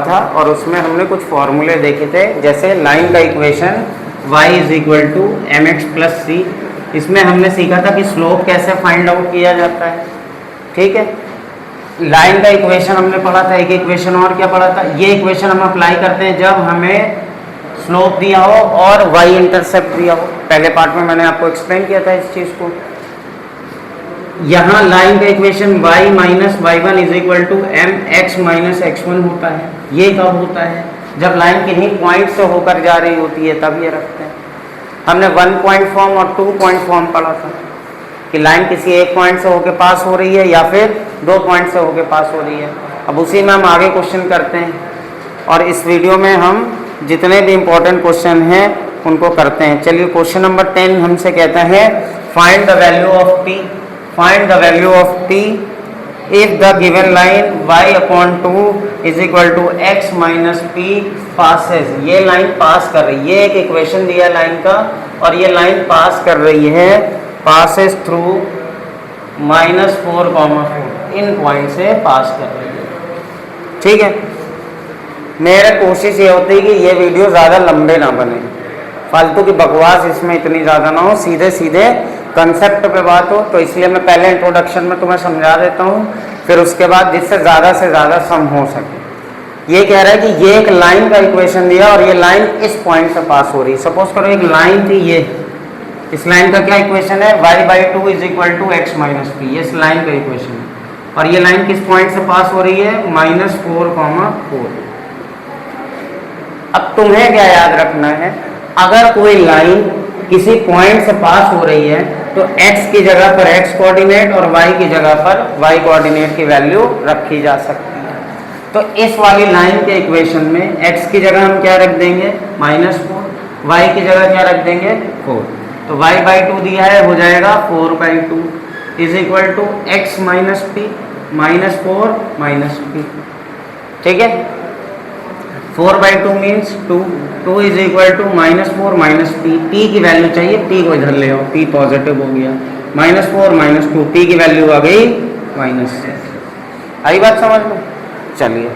था और उसमें हमने कुछ फॉर्मूले देखे थे, जैसे लाइन का equation y is equal to m x plus c. इसमें हमने सीखा था कि स्लोप कैसे फाइंड आउट किया जाता है। ठीक है, लाइन का इक्वेशन हमने पढ़ा था, एक इक्वेशन और क्या पढ़ा था, ये इक्वेशन हम अप्लाई करते हैं जब हमें स्लोप दिया हो और y इंटरसेप्ट दिया हो। पहले पार्ट में मैंने आपको एक्सप्लेन किया था इस चीज़ को। यहाँ लाइन का equation y minus y one is equal to m x minus x one होता है। ये कब होता है, जब लाइन किन्हीं पॉइंट से होकर जा रही होती है, तब ये रखते हैं। हमने 1 पॉइंट फॉर्म और 2 पॉइंट फॉर्म पढ़ा था कि लाइन किसी एक पॉइंट से होकर पास हो रही है या फिर 2 पॉइंट से होकर पास हो रही है। अब उसी में हम आगे क्वेश्चन करते हैं और इस वीडियो में हम जितने भी इम्पोर्टेंट क्वेश्चन हैं उनको करते हैं। चलिए, क्वेश्चन नंबर 10 हमसे कहता है find the value of t, find the value of t if the given line y upon 2 is equal to x minus p passes. ये लाइन पास कर रही है, ये एक इक्वेशन दिया है लाइन का और ये लाइन पास कर रही है, पासेस थ्रू -4,4 इन पॉइंट से पास कर रही है। ठीक है, मेरा कोशिश ये होती है कि ये वीडियो ज़्यादा लंबे ना बने, फालतू की बकवास इसमें इतनी ज़्यादा ना हो, सीधे सीधे कंसेप्ट पे बात हो। तो इसलिए मैं पहले इंट्रोडक्शन में तुम्हें समझा देता हूँ, फिर उसके बाद जिससे ज़्यादा से ज़्यादा सम हो सके। ये कह रहा है कि ये एक लाइन का इक्वेशन दिया और ये लाइन इस पॉइंट से पास हो रही है। सपोज करो एक लाइन थी, ये इस लाइन का क्या इक्वेशन है, y/2 is equal to x minus p. ये इस लाइन का इक्वेशन है और ये लाइन किस पॉइंट से पास हो रही है, -4,4। अब तुम्हें क्या याद रखना है, अगर कोई लाइन किसी पॉइंट से पास हो रही है तो x की जगह पर x कोऑर्डिनेट और y की जगह पर y कोऑर्डिनेट की वैल्यू रखी जा सकती है। तो इस वाली लाइन के इक्वेशन में x की जगह हम क्या रख देंगे, -4, y की जगह क्या रख देंगे, 4। तो y/2 दिया है, हो जाएगा 4/2 is equal to x minus p, -4 minus p. ठीक है, 4/2 means 2, 2 is equal to -4 minus p. P की वैल्यू चाहिए, पी को इधर ले आओ, पी पॉजिटिव हो गया, -4 माइनस 2, पी की वैल्यू आ गई -6। आई बात समझ में? चलिए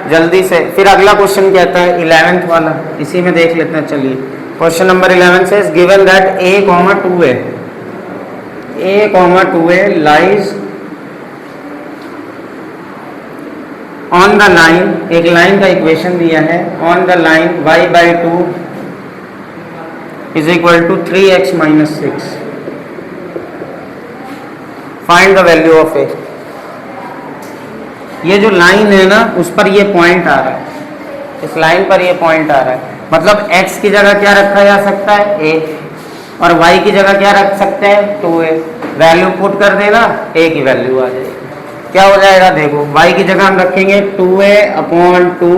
जल्दी से फिर अगला क्वेश्चन कहता है 11th वाला, इसी में देख लेते हैं। चलिए, क्वेश्चन नंबर 11 से given that a,2a lies on the line, एक लाइन का इक्वेशन दिया है, on the line y/2 is equal to 3x minus 6। Find the value of a। ये जो लाइन है ना, उस पर ये पॉइंट आ रहा है, इस लाइन पर ये पॉइंट आ रहा है, मतलब x की जगह क्या रखा जा सकता है, a, और y की जगह क्या रख सकते हैं, 2a। वैल्यू पुट कर देना, a की वैल्यू आ जाएगी। क्या हो जाएगा, देखो y की जगह हम रखेंगे 2a/2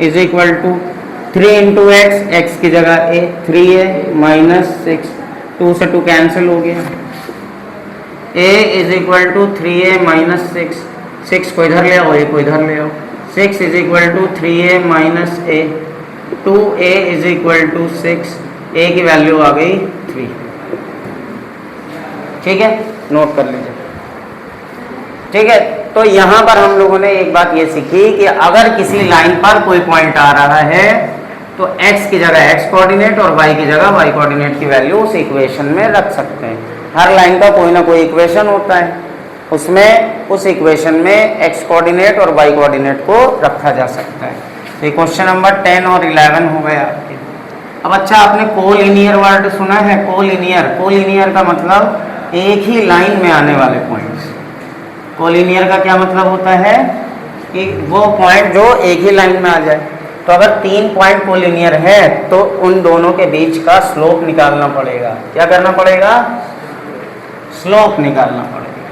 is equal to 3 into x, x की जगह a, 3a माइनस 6, 2 से 2 कैंसिल हो गया, a is equal to 3a minus 6, 6 को इधर ले आओ, a को इधर ले आओ, 6 is equal to 3a minus a, 2a is equal to 6, a की वैल्यू आ गई 3। ठीक है, नोट कर लीजिए। ठीक है, तो यहाँ पर हम लोगों ने एक बात ये सीखी कि अगर किसी लाइन पर कोई पॉइंट आ रहा है तो x की जगह x कोऑर्डिनेट और y की जगह y कोऑर्डिनेट की वैल्यू उस इक्वेशन में रख सकते हैं। हर लाइन का कोई ना कोई इक्वेशन होता है, उसमें उस इक्वेशन में x कोऑर्डिनेट और y कोऑर्डिनेट को रखा जा सकता है। तो क्वेश्चन नंबर 10 और 11 हो गए आपके। अब अच्छा, आपने कोलिनियर वर्ड सुना है, कोलिनियर। कोलिनियर का मतलब एक ही लाइन में आने वाले पॉइंट्स। कोलिनियर का क्या मतलब होता है कि वो पॉइंट जो एक ही लाइन में आ जाए। तो अगर 3 पॉइंट कोलिनियर है तो उन दोनों के बीच का स्लोप निकालना पड़ेगा। क्या करना पड़ेगा, स्लोप निकालना पड़ेगा।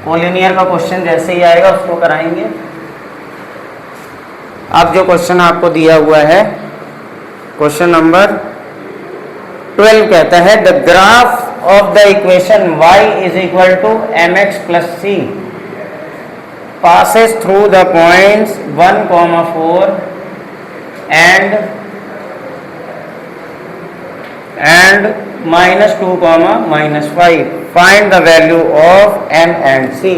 कोलिनियर का क्वेश्चन जैसे ही आएगा उसको कराएंगे। अब जो क्वेश्चन आपको दिया हुआ है, क्वेश्चन नंबर 12 कहता है the graph of the equation y is equal to mx plus c passes through the points 1, 4 and -2, -5. Find the value of m and c.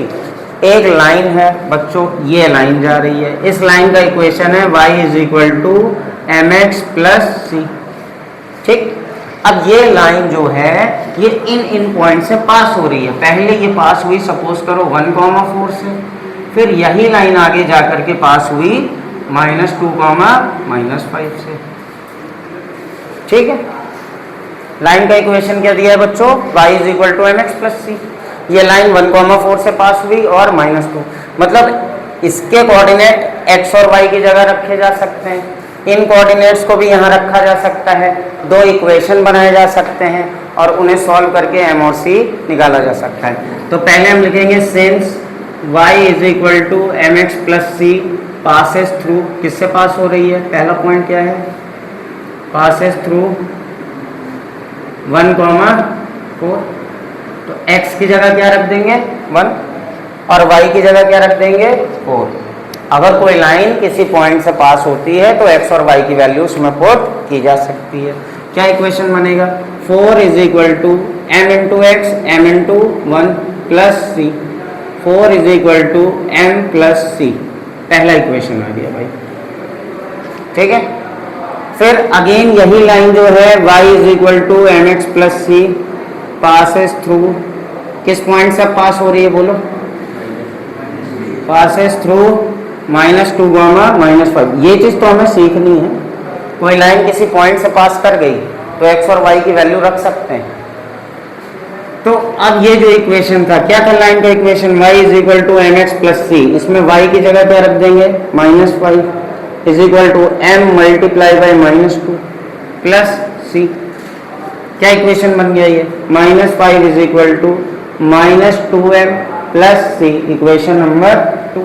एक लाइन है बच्चों, ये लाइन जा रही है, इस लाइन का इक्वेशन है y is equal to m x plus c. ठीक, अब ये लाइन जो है ये इन पॉइंट से पास हो रही है। पहले ये पास हुई सपोज करो 1,4 से, फिर यही लाइन आगे जाकर के पास हुई -2, -5 से। ठीक है, लाइन का इक्वेशन क्या दिया है बच्चों, y is equal to m x plus c. ये लाइन 1,4 से पास हुई और -2, मतलब इसके कोऑर्डिनेट x और y की जगह रखे जा सकते हैं, इन कोऑर्डिनेट्स को भी यहाँ रखा जा सकता है, दो इक्वेशन बनाए जा सकते हैं और उन्हें सॉल्व करके m और c निकाला जा सकता है। तो पहले हम लिखेंगे since y is equal to m x plus c passes through, किससे पास हो रही है, पहला पॉइंट क्या है, पासेस थ्रू 1,4, तो x की जगह क्या रख देंगे 1 और y की जगह क्या रख देंगे 4। अगर कोई लाइन किसी पॉइंट से पास होती है तो x और y की वैल्यू उसमें पुट की जा सकती है। क्या इक्वेशन बनेगा, 4 is equal to m into x m into 1 plus c, 4 is equal to m plus c, पहला इक्वेशन आ गया भाई। ठीक है, फिर अगेन यही लाइन जो है y is equal to m x plus c passes through, किस पॉइंट से पास हो रही है बोलो, पासेस थ्रू -2, -5। ये चीज़ तो हमें सीखनी है, कोई लाइन किसी पॉइंट से पास कर गई तो x और y की वैल्यू रख सकते हैं। तो अब ये जो इक्वेशन था क्या था, लाइन का equation y is equal to m x plus c, इसमें y की जगह क्या रख देंगे -5 is equal to m multiply by -2 plus c. क्या इक्वेशन बन गया ये, -5 is equal to -2m plus c, equation number 2।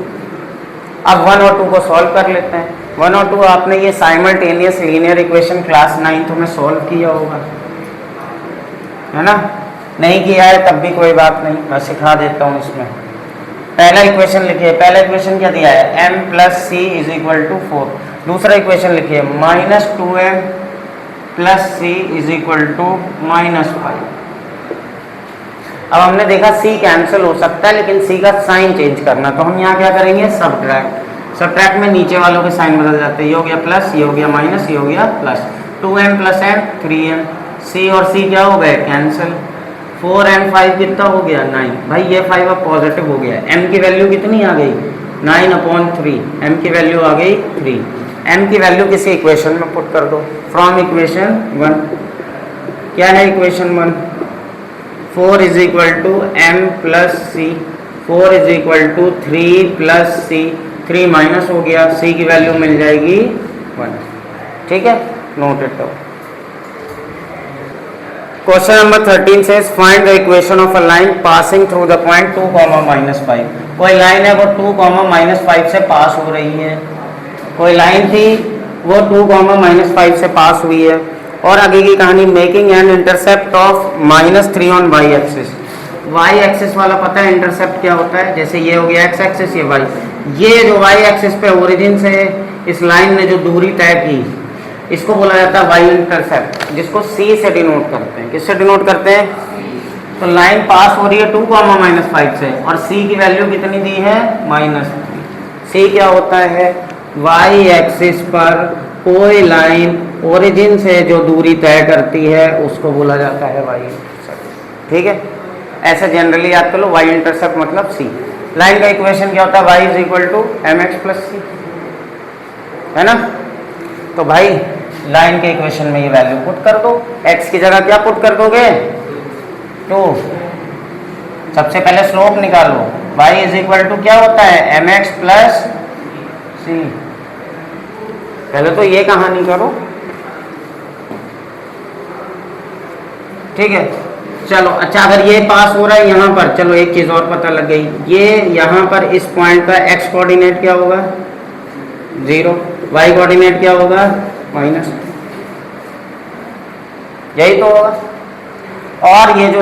अब 1 और 2 को सॉल्व कर लेते हैं। 1 और 2 आपने ये simultaneous linear equation class 9th में सॉल्व किया होगा, है ना, नहीं किया है तब भी कोई बात नहीं, मैं सिखा देता हूँ। इसमें पहला इक्वेशन लिखिए, पहला इक्वेशन क्या दिया है, m plus c is equal to 4। दूसरा इक्वेशन लिखिए -2m plus c is equal to -5। अब हमने देखा c कैंसिल हो सकता है लेकिन c का साइन चेंज करना, तो हम यहाँ क्या करेंगे, सब्ट्रैक्ट। सब्ट्रैक्ट में नीचे वालों के साइन बदल जाते हैं, ये हो गया प्लस, ये हो गया माइनस, ये हो गया plus. 2m plus m 3m, c और c क्या हो गए कैंसिल, 4 and 5 कितना हो गया 9। भाई ये 5 अब पॉजिटिव हो गया, m की वैल्यू कितनी आ गई 9/3, m की वैल्यू आ गई 3। m की वैल्यू किसी इक्वेशन में पुट कर दो, फ्रॉम इक्वेशन 1। क्या है equation 1, 4 is equal to m plus c, 4 is equal to 3 plus c, 3 minus हो गया, c की वैल्यू मिल जाएगी 1। ठीक है, note it down. Question number 13 says find the equation of a line passing through the point 2, -5। कोई line है वो 2, -5 से पास हो रही है, कोई लाइन थी वो 2, -5 से पास हुई है। और आगे की कहानी, making an intercept of -3 on y axis. y axis वाला पता है इंटरसेप्ट क्या होता है, जैसे ये हो गया x एक्सिस, ये y। ये जो y एक्सिस पे ओरिजिन से इस लाइन ने जो दूरी तय की इसको बोला जाता है y इंटरसेप्ट, जिसको c से डिनोट करते हैं। किससे डिनोट करते हैं, तो लाइन पास हो रही है 2, -5 से और c की वैल्यू कितनी दी है -3। c क्या होता है, y एक्सिस पर कोई लाइन ओरिजिन से जो दूरी तय करती है उसको बोला जाता है y इंटरसेप्ट। ठीक है, ऐसे जनरली याद कर लो, y इंटरसेप्ट मतलब c। लाइन का इक्वेशन क्या होता है, y is equal to m x plus c, है ना। तो भाई लाइन के इक्वेशन में ये वैल्यू पुट कर दो, x की जगह क्या पुट कर दोगे 2। सबसे पहले स्लोप निकालो, y इज इक्वल टू क्या होता है एम एक्स प्लस सी। पहले तो ये कहानी करो, ठीक है। चलो अच्छा, अगर ये पास हो रहा है यहाँ पर, चलो एक चीज़ और पता लग गई, ये यहाँ पर इस पॉइंट का x कोऑर्डिनेट क्या होगा 0, y कोऑर्डिनेट क्या होगा -2, यही तो होगा। और ये जो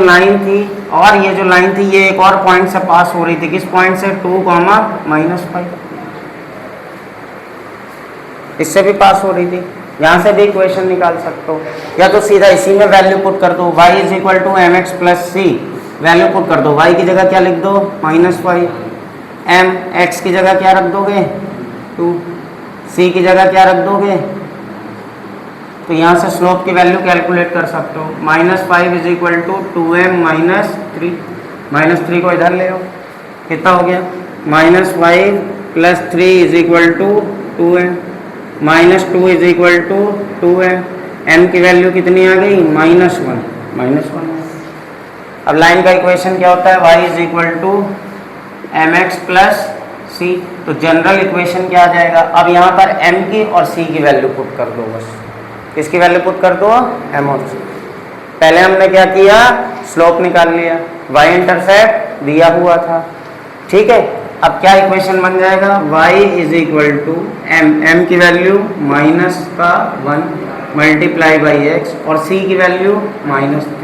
लाइन थी, ये एक और पॉइंट से पास हो रही थी, किस पॉइंट से 2, -5, इससे भी पास हो रही थी। यहाँ से भी इक्वेशन निकाल सकते हो, या तो सीधा इसी में वैल्यू पुट कर दो, y is equal to m x plus c, value put कर दो, y की जगह क्या लिख दो -5, एम एक्स की जगह क्या रख दोगे 2, सी की जगह क्या रख दोगे, तो यहाँ से स्लोप की वैल्यू कैलकुलेट कर सकते हो। -5 is equal to 2m minus 3, -3 को इधर ले आओ, कितना हो गया -5 plus 3 is equal to 2m, -2 is equal to 2m, m की वैल्यू कितनी आ गई -1। अब लाइन का इक्वेशन क्या होता है, y is equal to mx plus c, तो जनरल इक्वेशन क्या आ जाएगा, अब यहाँ पर m की और c की वैल्यू पुट कर दो, बस किसकी वैल्यू पुट कर दो, m और c। पहले हमने क्या किया, स्लोप निकाल लिया, y इंटरसेप्ट दिया हुआ था, ठीक है। अब क्या इक्वेशन बन जाएगा, y is equal to m की वैल्यू -1 मल्टीप्लाई बाई x और c की वैल्यू -3,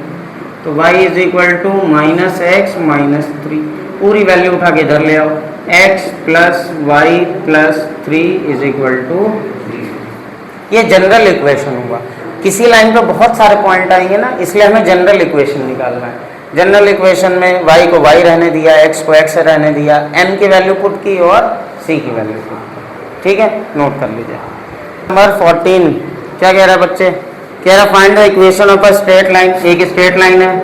तो y is equal to -x -3, पूरी वैल्यू उठा के इधर ले आओ, x plus y plus 3 is equal to 0। ये जनरल इक्वेशन होगा। किसी लाइन पे बहुत सारे पॉइंट आएंगे ना, इसलिए हमें जनरल इक्वेशन निकालना है। जनरल इक्वेशन में y को y रहने दिया, x को x रहने दिया, m की वैल्यू पुट की और c की वैल्यू पुट की, ठीक है, नोट कर लीजिए। नंबर 14 क्या कह रहा है बच्चे, कह रहा find the equation of a straight line. एक स्ट्रेट लाइन है,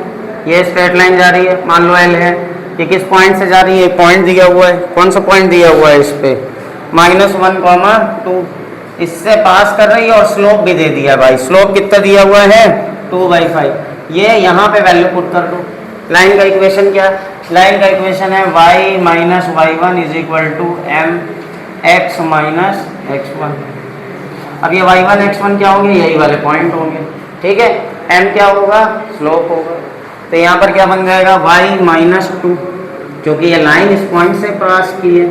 ये स्ट्रेट लाइन जा रही है, मान लो l है, ये किस पॉइंट से जा रही है, पॉइंट दिया हुआ है, कौन सा पॉइंट दिया हुआ है, इस पे -1, 2, इससे पास कर रही है और स्लोप भी दे दिया भाई, स्लोप कितना दिया हुआ है 2/5। ये यहाँ पे वैल्यू पुट कर दो। लाइन का इक्वेशन क्या, लाइन का इक्वेशन है y minus y1 is equal to m x minus x1। अब ये y1 x1 क्या होंगे, यही वाले पॉइंट होंगे, ठीक है। m क्या होगा, स्लोप होगा, तो यहाँ पर क्या बन जाएगा y माइनस 2, क्योंकि ये लाइन इस पॉइंट से पास की है,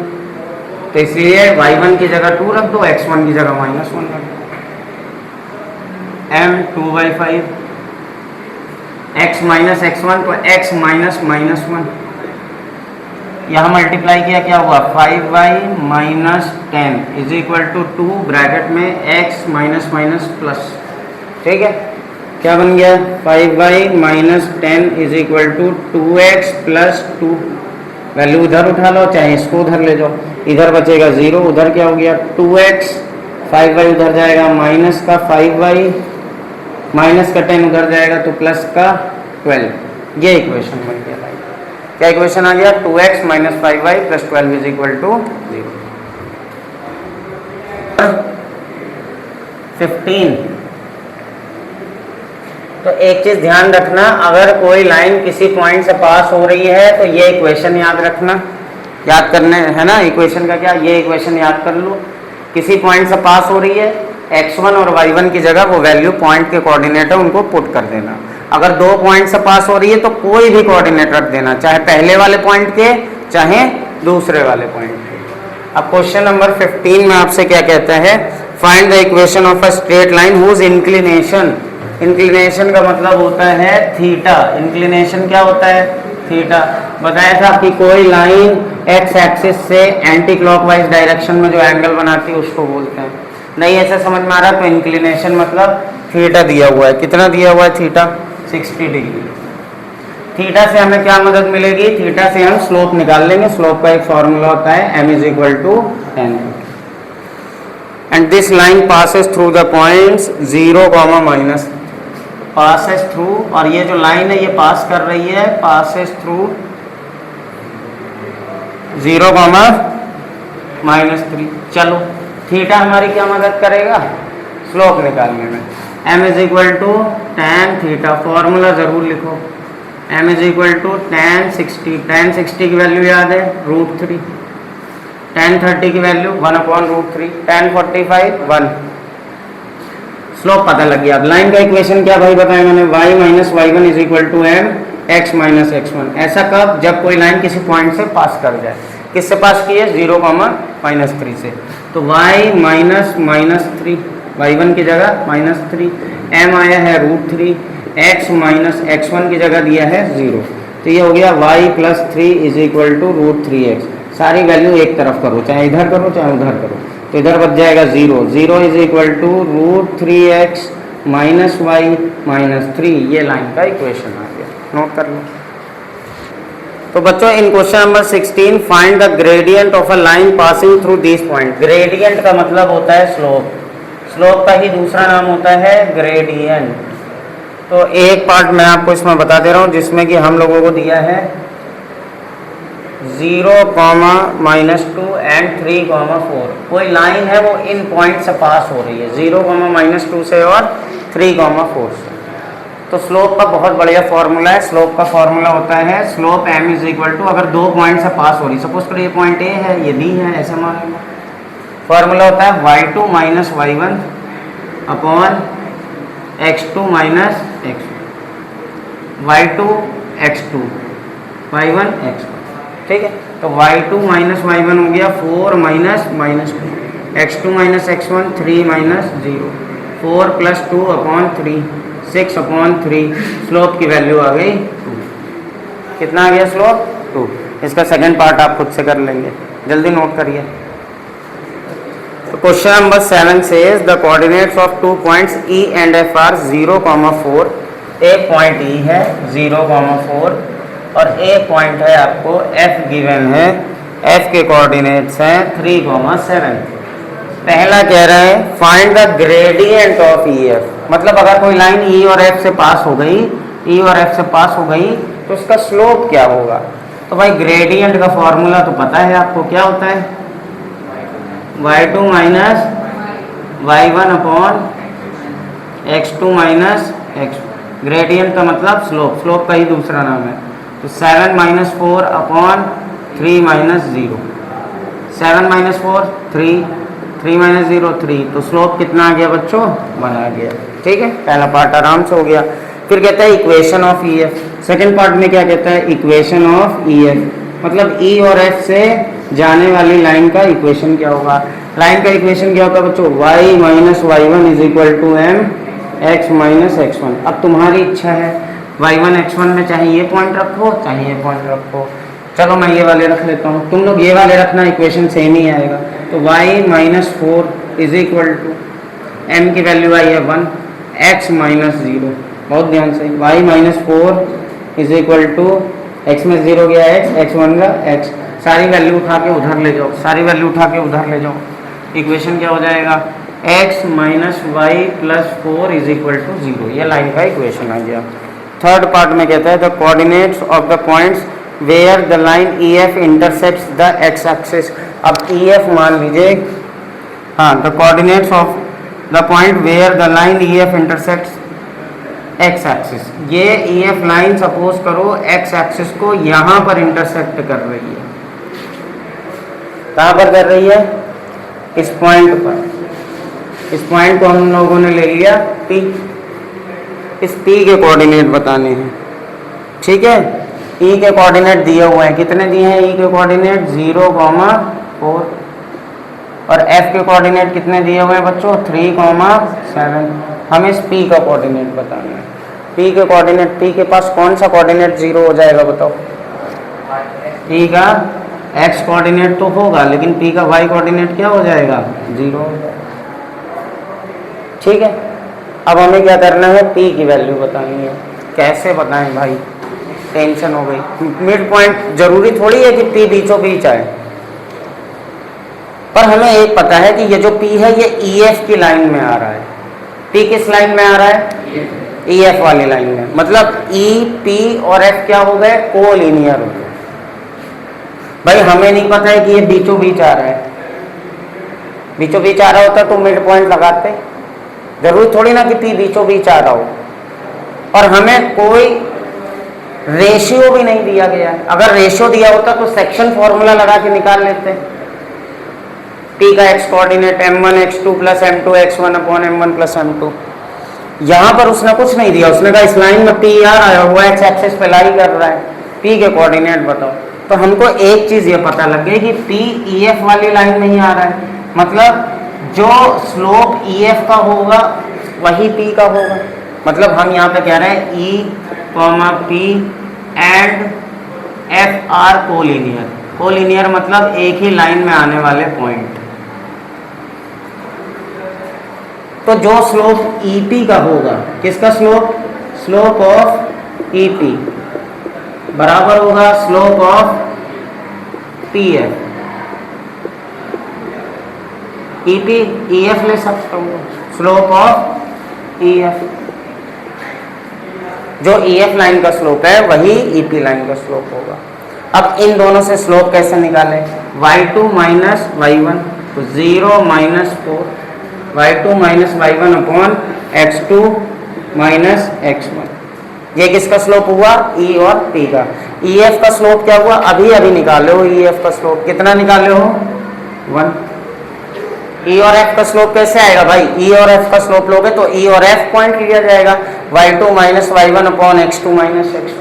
तो इसलिए y1 की जगह 2 रख दो, x1 की जगह -1 रख दो। m 2/5, x माइनस x1 तो x माइनस -1, यहाँ मल्टीप्लाई किया क्या हुआ 5y minus 10 is equal to 2 bracket में x माइनस माइनस प्लस, ठीक है। क्या बन गया 5y minus 10 is equal to 2x plus 2, value उधर उठा लो, चाहे इसको उधर ले जाओ, इधर बचेगा 0, उधर क्या हो गया 2x, 5y उधर जाएगा माइनस का 5y, माइनस का 10 उधर जाएगा तो प्लस का 12। ये इक्वेशन बन गया भाई, क्या इक्वेशन आ गया 2x minus 5y plus 12 is equal to 0। 15, तो एक चीज ध्यान रखना, अगर कोई लाइन किसी पॉइंट से पास हो रही है तो ये इक्वेशन याद रखना, याद करने है ना, इक्वेशन का क्या, ये इक्वेशन याद कर लो। किसी पॉइंट से पास हो रही है, x1 और y1 की जगह वो वैल्यू पॉइंट के कोऑर्डिनेट है उनको पुट कर देना। अगर दो पॉइंट से पास हो रही है तो कोई भी कोऑर्डिनेट रख देना, चाहे पहले वाले पॉइंट के चाहे दूसरे वाले पॉइंट के। अब क्वेश्चन नंबर 15 में आपसे क्या कहता है, find the equation of a straight line whose inclination, inclination का मतलब होता है थीटा, इंक्लिनेशन क्या होता है थीटा। बताया था कि कोई लाइन एक्स एक्सिस से एंटी क्लॉकवाइज डायरेक्शन में जो एंगल बनाती है उसको बोलते हैं। नहीं ऐसा समझ में आ रहा तो इंक्लिनेशन मतलब थीटा दिया हुआ है, कितना दिया हुआ है थीटा 60 डिग्री। थीटा से हमें क्या मदद मिलेगी, थीटा से हम स्लोप निकाल लेंगे, स्लोप का एक फॉर्मूला होता है m is equal to tan, and this line passes through the points 0, minus, passes through, और ये जो लाइन है ये पास कर रही है, पासेस थ्रू 0, -3। चलो थीटा हमारी क्या मदद करेगा, स्लोप निकालने में। m is equal to tan theta, formula जरूर लिखो, m is equal to tan 60, tan 60 की वैल्यू याद है √3, tan 30 की वैल्यू 1/√3, tan 45 1, स्लोप पता लग गया। अब लाइन का इक्वेशन क्या भाई बताया मैंने, y minus y1 is equal to m x minus x1। ऐसा कब, जब कोई लाइन किसी पॉइंट से पास कर जाए, किससे पास की है 0, -3 से, तो y माइनस -3, y1 की जगह -3, m आया है √3, x माइनस x1 की जगह दिया है 0, तो ये हो गया y plus 3 is equal to √3x। सारी वैल्यू एक तरफ करो, चाहे इधर करो चाहे उधर करो, तो इधर बच जाएगा 0, 0 is equal to √3x minus y minus 3। ये लाइन का इक्वेशन आ गया, नोट कर लो। तो बच्चों in question number 16 find the gradient of a line passing through this point. Gradient का मतलब होता है स्लोप, स्लोप का ही दूसरा नाम होता है ग्रेडियंट। तो एक पार्ट मैं आपको इसमें बता दे रहा हूँ जिसमें कि हम लोगों को दिया है 0, -2 एंड 3, 4। कोई लाइन है वो इन पॉइंट से पास हो रही है 0, -2 से और 3, 4 से। तो स्लोप का बहुत बढ़िया फॉर्मूला है। स्लोप का फॉर्मूला होता है slope m is equal to, अगर दो पॉइंट से पास हो रही, सपोज करो ये पॉइंट A है ये B है, ऐसा मान लो। फॉर्मूला होता है y2 - y1 upon x2 - x1, y2 x2 y1 x1, ठीक है। तो y2 - y1 हो गया 4 -2, x2 - x1 3 -0, 4 + 2 अपॉन 3, 6/3। स्लोप की वैल्यू आ गई 2। कितना आ गया स्लोप? 2। इसका सेकंड पार्ट आप खुद से कर लेंगे, जल्दी नोट करिए। तो question number 7 says the coordinates of 2 points E and F are 0, 4। एक पॉइंट E है 0, 4 और एक पॉइंट है आपको F गिवन है। F के कोऑर्डिनेट्स हैं 3, 7। पहला कह रहा है find the gradient of EF, मतलब अगर कोई लाइन E और F से पास हो गई, E और F से पास हो गई तो उसका स्लोप क्या होगा। तो भाई ग्रेडियंट का फॉर्मूला तो पता है आपको, क्या होता है y2 - y1 upon x2 - x1। Gradient का मतलब स्लोप, स्लोप का ही दूसरा नाम है। तो 7 - 4 अपॉन 3 - 0, 7 - 4 3, 3 - 0 3। तो स्लोप कितना आ गया बच्चों? 1 आ गया, ठीक है। पहला पार्ट आराम से हो गया। फिर कहता है equation of EF। Second part में क्या कहता है? इक्वेशन ऑफ EF, मतलब E और F से जाने वाली लाइन का इक्वेशन क्या होगा। लाइन का इक्वेशन क्या होता है बच्चों? y - y1 is equal to m x - x1। अब तुम्हारी इच्छा है y1 x1 में चाहे ये पॉइंट रखो चाहे ये पॉइंट रखो। चलो मैं ये वाले रख लेता हूँ, तुम लोग ये वाले रखना, इक्वेशन सेम ही आएगा। तो y - 4 is equal to m की वैल्यू आई है 1, x - 0, बहुत ध्यान से, y - 4 is equal to x में 0 गया x, x1 का x, सारी वैल्यू उठा के उधर ले जाओ, सारी वैल्यू उठा के उधर ले जाओ। इक्वेशन क्या हो जाएगा? x - y + 4 is equal to 0। ये लाइन का इक्वेशन आ गया। थर्ड पार्ट में कहता है the coordinates of the points where the line EF intersects the x axis. अब EF मान लीजिए, हाँ, the coordinates of the point where the line EF intersects x axis. ये EF लाइन सपोज करो x axis को यहाँ पर intersect कर रही है। कहाँ पर कर रही है? इस पॉइंट पर। इस पॉइंट को हम लोगों ने ले लिया P। इस P के कोऑर्डिनेट बताने हैं, ठीक है। E के कोऑर्डिनेट दिए हुए हैं, कितने दिए हैं E के कोऑर्डिनेट? 0, 4। और F के कोऑर्डिनेट कितने दिए हुए हैं बच्चों? 3, 7। हमें इस P का कोऑर्डिनेट बताना है। P के कोऑर्डिनेट, P के पास कौन सा कोऑर्डिनेट 0 हो जाएगा बताओ? P का x कोऑर्डिनेट तो होगा, लेकिन P का y कोऑर्डिनेट क्या हो जाएगा? 0 हो जाएगा, ठीक है। अब हमें क्या करना है? P की वैल्यू बतानी है। कैसे बताएं भाई, टेंशन हो गई। मिड पॉइंट जरूरी थोड़ी है कि P बीचों बीच आए, पर हमें एक पता है कि ये जो P है ये EF की लाइन में आ रहा है। P किस लाइन में आ रहा है? EF वाली लाइन में। मतलब E, P और F क्या हो गए? कोलिनियर हो गए। भाई हमें नहीं पता है कि ये बीचों बीच आ रहा है। बीचों बीच आ रहा होता तो मिड पॉइंट लगाते, जरूरी थोड़ी ना कि P बीचों बीच आ रहा हो। और हमें कोई रेशियो भी नहीं दिया गया है। अगर रेशियो दिया होता तो सेक्शन फॉर्मूला लगा के निकाल लेते। P का x coordinate m1 x2 + m2 x1 upon m1 + m2। यहाँ पर उसने कुछ नहीं दिया, उसने कहा इस लाइन में P आ रहा है, वो x एक्सिस पे लाई कर रहा है, P के कोऑर्डिनेट बताओ। तो हमको एक चीज ये पता लग गई कि P EF वाली लाइन में ही आ रहा है, मतलब जो स्लोप EF का होगा वही P का होगा। मतलब हम यहाँ पे कह रहे हैं E, P and F are collinear. Collinear मतलब एक ही लाइन में आने वाले पॉइंट। तो जो स्लोप EP का होगा, किसका स्लोप? स्लोप ऑफ EP बराबर होगा slope of P F. EP E F ले सकता हूँ, स्लोप ऑफ ई एफ। जो ई एफ लाइन का स्लोप है वही ईपी लाइन का स्लोप होगा। अब इन दोनों से स्लोप कैसे निकालें? y2 माइनस y1, तो 0 minus 4, y2 minus y1 upon x2 minus x1। ये किसका स्लोप हुआ? ई और पी का। ई एफ का स्लोप क्या हुआ? अभी अभी निकाले हो ई एफ का स्लोप, कितना निकाले हो? 1। ई और एफ का स्लोप कैसे आएगा भाई? ई और एफ का स्लोप लोगे तो ई और एफ पॉइंट लिया जाएगा, y2 minus y1 upon x2 minus x1।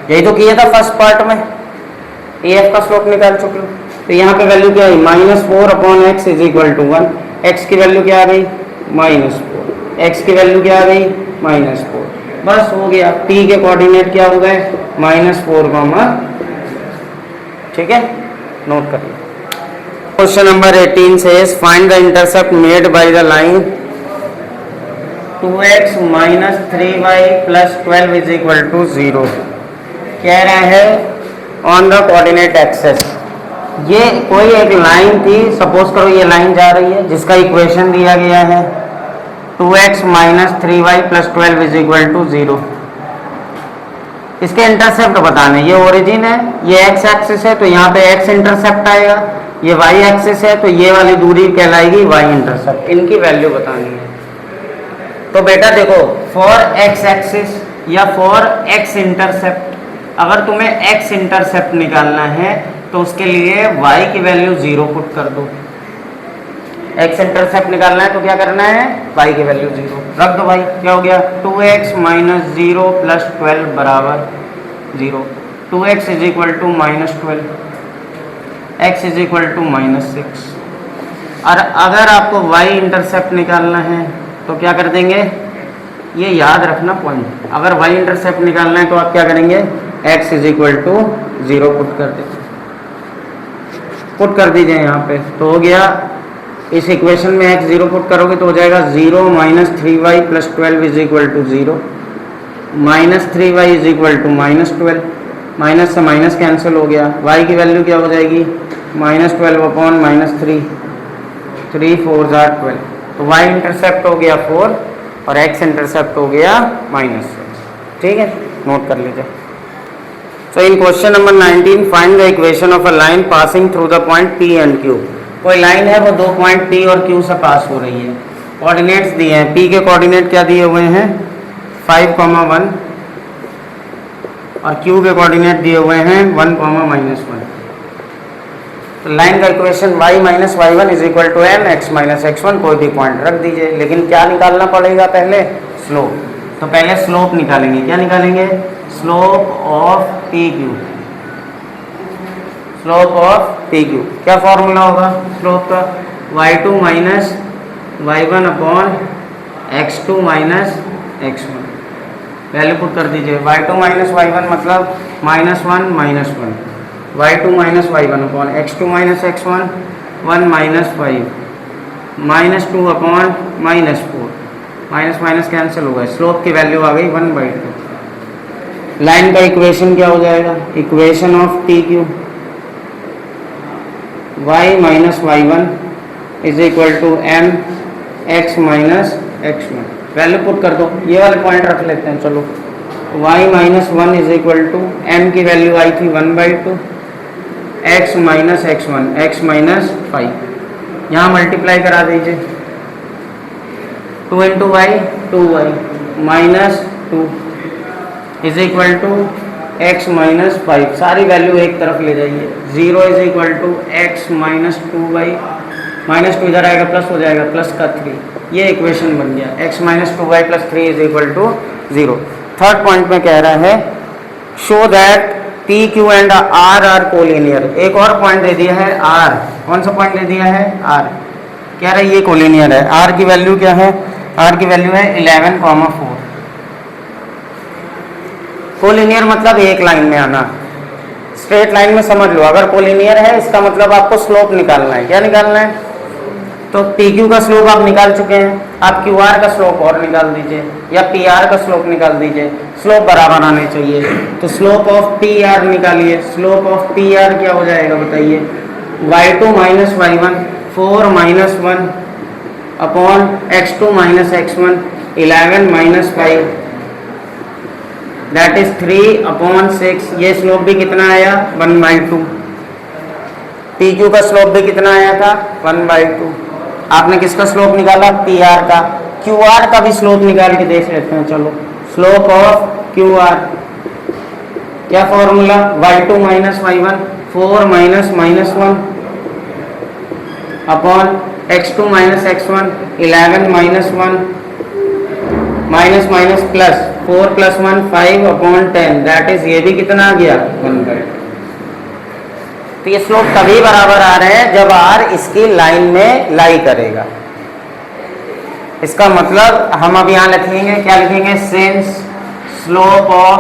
यही तो किया था फर्स्ट पार्ट में, ई एफ का स्लोप निकाल चुके हो। तो यहाँ पे वैल्यू क्या आई? -4 upon x is equal to 1। X की वैल्यू क्या आ गई? -4। एक्स की वैल्यू क्या आ गई? -4। बस हो गया। पी के कोऑर्डिनेट क्या हो गए? -4, ठीक है, नोट कर लो। Question number 18 says find the intercept made by the line 2x minus 3y plus 12 is equal to 0। कह रहा है ऑन द कोऑर्डिनेट एक्सेस। ये कोई एक लाइन थी, सपोज करो ये लाइन जा रही है जिसका इक्वेशन दिया गया है 2x minus 3y plus 12 is equal to 0। इसके इंटरसेप्ट बताने, ये ओरिजिन है, ये x एक्सिस है तो यहाँ पे x इंटरसेप्ट आएगा, ये y एक्सिस है तो ये वाली दूरी कहलाएगी y इंटरसेप्ट। इनकी वैल्यू बतानी है। तो बेटा देखो, फॉर x एक्सिस या फॉर x इंटरसेप्ट, अगर तुम्हें x इंटरसेप्ट निकालना है तो उसके लिए y की वैल्यू 0 पुट कर दो। x इंटरसेप्ट निकालना है तो क्या करना है? y की वैल्यू 0 रख दो भाई। क्या हो गया? 2x माइनस 0 प्लस 12 बराबर 0। 2x is equal to -12, x is equal to -6। और अगर आपको y इंटरसेप्ट निकालना है तो क्या कर देंगे? ये याद रखना पॉइंट। अगर y इंटरसेप्ट निकालना है तो आप क्या करेंगे? x is equal to 0 put कर देंगे, पुट कर दीजिए यहाँ पे। तो हो गया, इस इक्वेशन में x 0 पुट करोगे तो हो जाएगा 0 minus 3y plus 12 is equal to 0, minus 3y is equal to -12, minus से माइनस कैंसिल हो गया। y की वैल्यू क्या हो जाएगी? -12 अपॉन -3, 3 4 12। तो y इंटरसेप्ट हो गया 4 और x इंटरसेप्ट हो गया -6। ठीक है, नोट कर लीजिए। So in question number 19 find the equation of a line passing through the point P and Q। कोई लाइन है वो दो पॉइंट P और Q से पास हो रही है। कोऑर्डिनेट्स दिए हैं, P के कोऑर्डिनेट क्या दिए हुए हैं? 5, 1 और Q के कोऑर्डिनेट दिए हुए हैं 1, -1। तो लाइन का equation y minus y1 is equal to m, x minus x1, कोई भी पॉइंट रख दीजिए। लेकिन क्या निकालना पड़ेगा? पहले स्लोप। तो पहले स्लोप निकालेंगे। क्या निकालेंगे? Slope of PQ। Slope of PQ क्या फॉर्मूला होगा स्लोप का? y2 minus y1 upon x2 minus x1। Value put कर दीजिए। y2 माइनस y1 मतलब -1 -1, y2 minus y1 upon x2 minus x1, 1 -5, -2 upon -4, minus minus cancel हो गए। Slope की value आ गई 1/2। लाइन का इक्वेशन क्या हो जाएगा? Equation of PQ y minus y1 is equal to m x minus x1। Value put कर दो। ये वाले पॉइंट रख लेते हैं। चलो, y minus 1 is equal to m की वैल्यू आई थी 1/2, x minus x1, x minus 5। यहाँ मल्टीप्लाई करा दीजिए। 2 into y 2y minus 2 is equal to x minus 5। सारी वैल्यू एक तरफ ले जाइए। 0 is equal to x minus 2y, -2 इधर आएगा प्लस हो जाएगा, प्लस का 3। ये इक्वेशन बन गया। x minus 2y plus 3 is equal to 0। Third point में कह रहा है show that P, Q and R are collinear. एक और पॉइंट दे दिया है R। कौन सा पॉइंट दे दिया है? R। कह रहा है ये कोलिनियर है। R की वैल्यू क्या है? R की वैल्यू है 11, 4। कोलिनियर मतलब एक लाइन में आना। स्ट्रेट लाइन में समझ लो। अगर कोलिनियर है इसका मतलब आपको स्लोप निकालना है। क्या निकालना है? तो पी क्यू का स्लोप आप निकाल चुके हैं, आप क्यू आर का स्लोप और निकाल दीजिए या पी आर का स्लोप निकाल दीजिए, स्लोप बराबर आने चाहिए। तो स्लोप ऑफ पी आर निकालिए, स्लोप ऑफ पी आर क्या हो जाएगा बताइए, y2 minus y1 4 minus 1 upon x2 minus x1 11 minus 5 that is 3 upon 6। ये स्लोप भी कितना आया 1/2। पी क्यू का स्लोप भी कितना आया था 1/2। आपने किसका स्लोप निकाला पी आर का, क्यू आर का भी स्लोप निकाल के देख लेते हैं। चलो स्लोप ऑफ क्यू आर क्या formula, y2 minus y1 4 minus minus 1 upon x2 minus x1 11 minus 1 minus minus plus 4 plus 1 5 upon 10 that is, ये भी कितना आ गया 1/2। तो ये स्लोप तभी बराबर आ रहे हैं जब आर इसकी लाइन में लाई करेगा। इसका मतलब हम अब यहां लिखेंगे, क्या लिखेंगे, since slope of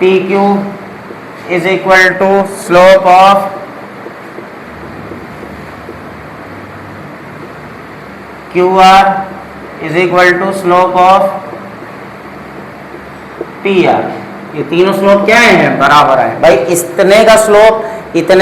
P Q is equal to slope of Q R is equal to slope of P R. ये तीनों स्लोप क्या है, बराबर है भाई। इतने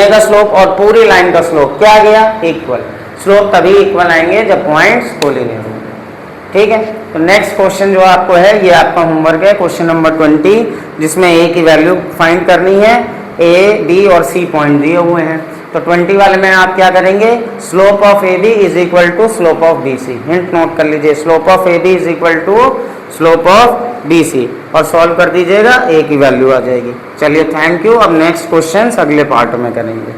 का स्लोप और पूरी लाइन का स्लोप क्या आ गया, इक्वल। स्लोप तभी इक्वल आएंगे जब पॉइंट्स कोलिनियर होंगे। ठीक है, तो नेक्स्ट क्वेश्चन जो आपको है, ये आपका होमवर्क है, क्वेश्चन नंबर 20, जिसमें ए की वैल्यू फाइंड करनी है। ए, बी और सी पॉइंट दिए हुए हैं। तो 20 वाले में आप क्या करेंगे, slope of A B is equal to slope of B C. Hint note कर लीजिए, slope of A B is equal to slope of B C, और सॉल्व कर दीजिएगा, ए की वैल्यू आ जाएगी। चलिए थैंक यू। अब नेक्स्ट क्वेश्चन अगले पार्ट में करेंगे।